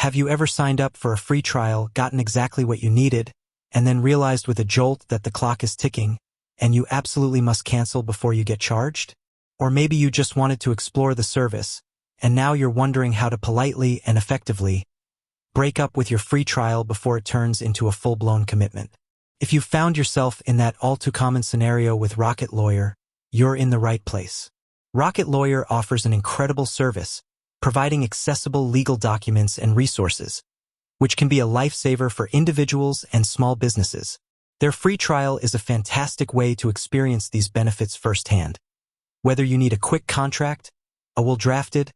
Have you ever signed up for a free trial, gotten exactly what you needed, and then realized with a jolt that the clock is ticking, and you absolutely must cancel before you get charged? Or maybe you just wanted to explore the service, and now you're wondering how to politely and effectively break up with your free trial before it turns into a full-blown commitment. If you found yourself in that all-too-common scenario with Rocket Lawyer, you're in the right place. Rocket Lawyer offers an incredible service, providing accessible legal documents and resources, which can be a lifesaver for individuals and small businesses. Their free trial is a fantastic way to experience these benefits firsthand. Whether you need a quick contract, a well-drafted,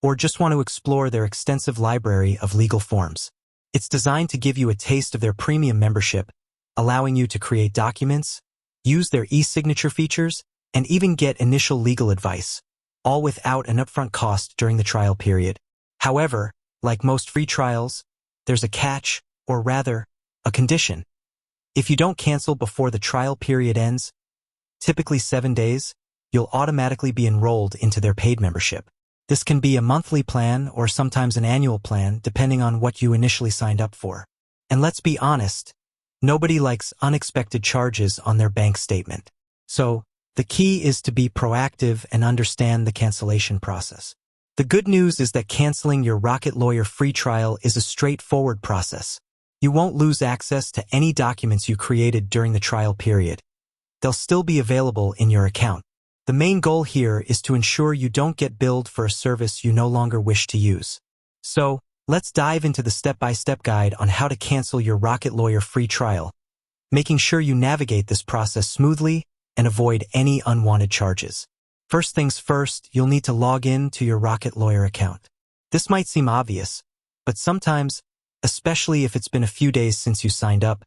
or just want to explore their extensive library of legal forms, it's designed to give you a taste of their premium membership, allowing you to create documents, use their e-signature features, and even get initial legal advice, all without an upfront cost during the trial period. However, like most free trials, there's a catch, or rather, a condition. If you don't cancel before the trial period ends, typically 7 days, you'll automatically be enrolled into their paid membership. This can be a monthly plan or sometimes an annual plan, depending on what you initially signed up for. And let's be honest, nobody likes unexpected charges on their bank statement. So, the key is to be proactive and understand the cancellation process. The good news is that canceling your Rocket Lawyer free trial is a straightforward process. You won't lose access to any documents you created during the trial period. They'll still be available in your account. The main goal here is to ensure you don't get billed for a service you no longer wish to use. So, let's dive into the step-by-step guide on how to cancel your Rocket Lawyer free trial, making sure you navigate this process smoothly and avoid any unwanted charges. First things first, you'll need to log in to your Rocket Lawyer account. This might seem obvious, but sometimes, especially if it's been a few days since you signed up,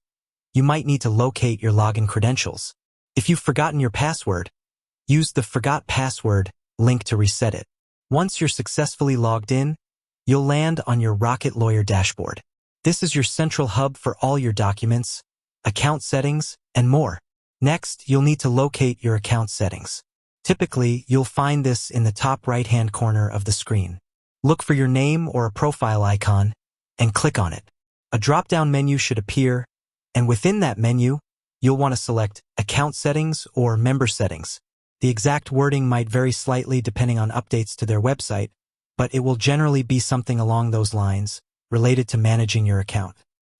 you might need to locate your login credentials. If you've forgotten your password, use the Forgot Password link to reset it. Once you're successfully logged in, you'll land on your Rocket Lawyer dashboard. This is your central hub for all your documents, account settings, and more. Next, you'll need to locate your account settings. Typically, you'll find this in the top right-hand corner of the screen. Look for your name or a profile icon and click on it. A drop-down menu should appear, and within that menu, you'll want to select Account Settings or Member Settings. The exact wording might vary slightly depending on updates to their website, but it will generally be something along those lines, related to managing your account.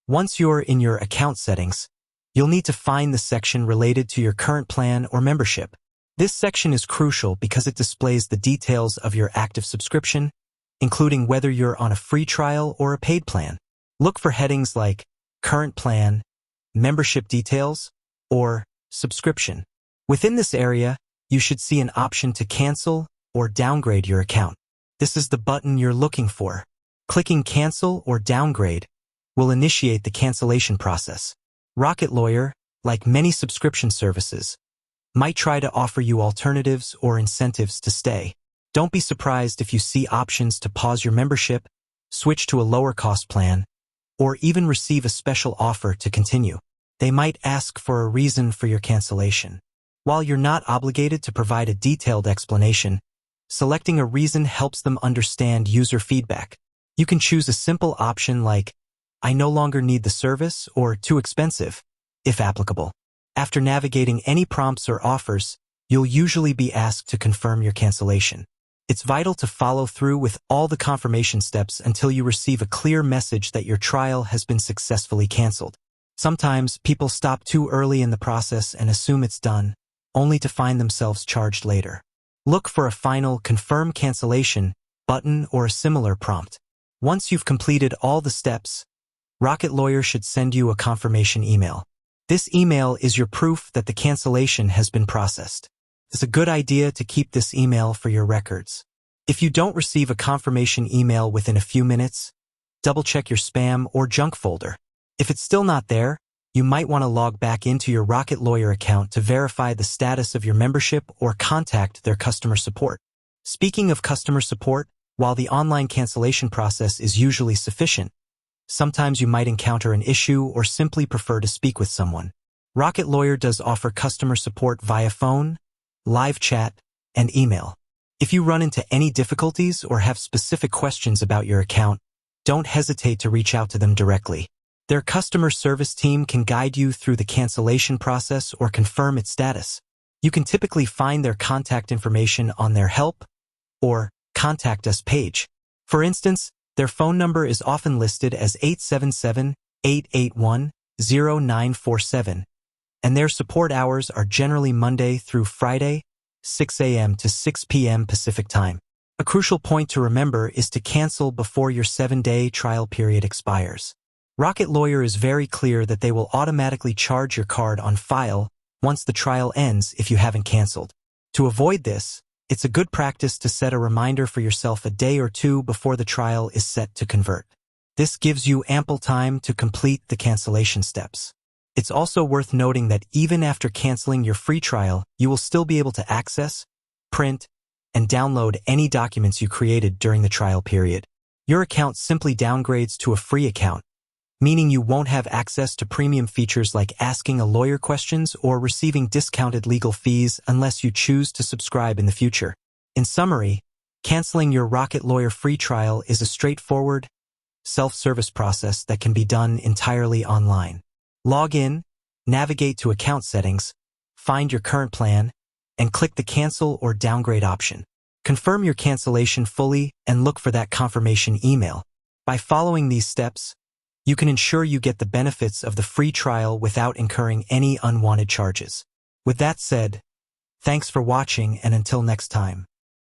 Once you're in your account settings, you'll need to find the section related to your current plan or membership. This section is crucial because it displays the details of your active subscription, including whether you're on a free trial or a paid plan. Look for headings like Current Plan, Membership Details, or Subscription. Within this area, you should see an option to cancel or downgrade your account. This is the button you're looking for. Clicking Cancel or Downgrade will initiate the cancellation process. Rocket Lawyer, like many subscription services, might try to offer you alternatives or incentives to stay. Don't be surprised if you see options to pause your membership, switch to a lower-cost plan, or even receive a special offer to continue. They might ask for a reason for your cancellation. While you're not obligated to provide a detailed explanation, selecting a reason helps them understand user feedback. You can choose a simple option like, I no longer need the service, or too expensive, if applicable. After navigating any prompts or offers, you'll usually be asked to confirm your cancellation. It's vital to follow through with all the confirmation steps until you receive a clear message that your trial has been successfully canceled. Sometimes people stop too early in the process and assume it's done, only to find themselves charged later. Look for a final Confirm Cancellation button or a similar prompt. Once you've completed all the steps, Rocket Lawyer should send you a confirmation email. This email is your proof that the cancellation has been processed. It's a good idea to keep this email for your records. If you don't receive a confirmation email within a few minutes, double-check your spam or junk folder. If it's still not there, you might want to log back into your Rocket Lawyer account to verify the status of your membership or contact their customer support. Speaking of customer support, while the online cancellation process is usually sufficient, sometimes you might encounter an issue or simply prefer to speak with someone. Rocket Lawyer does offer customer support via phone, live chat, and email. If you run into any difficulties or have specific questions about your account, don't hesitate to reach out to them directly. Their customer service team can guide you through the cancellation process or confirm its status. You can typically find their contact information on their Help or Contact Us page. For instance, their phone number is often listed as 877-881-0947, and their support hours are generally Monday through Friday, 6 a.m. to 6 p.m. Pacific Time. A crucial point to remember is to cancel before your 7-day trial period expires. Rocket Lawyer is very clear that they will automatically charge your card on file once the trial ends if you haven't canceled. To avoid this, it's a good practice to set a reminder for yourself a day or two before the trial is set to convert. This gives you ample time to complete the cancellation steps. It's also worth noting that even after canceling your free trial, you will still be able to access, print, and download any documents you created during the trial period. Your account simply downgrades to a free account, meaning you won't have access to premium features like asking a lawyer questions or receiving discounted legal fees unless you choose to subscribe in the future. In summary, canceling your Rocket Lawyer free trial is a straightforward, self-service process that can be done entirely online. Log in, navigate to account settings, find your current plan, and click the cancel or downgrade option. Confirm your cancellation fully and look for that confirmation email. By following these steps, you can ensure you get the benefits of the free trial without incurring any unwanted charges. With that said, thanks for watching, and until next time.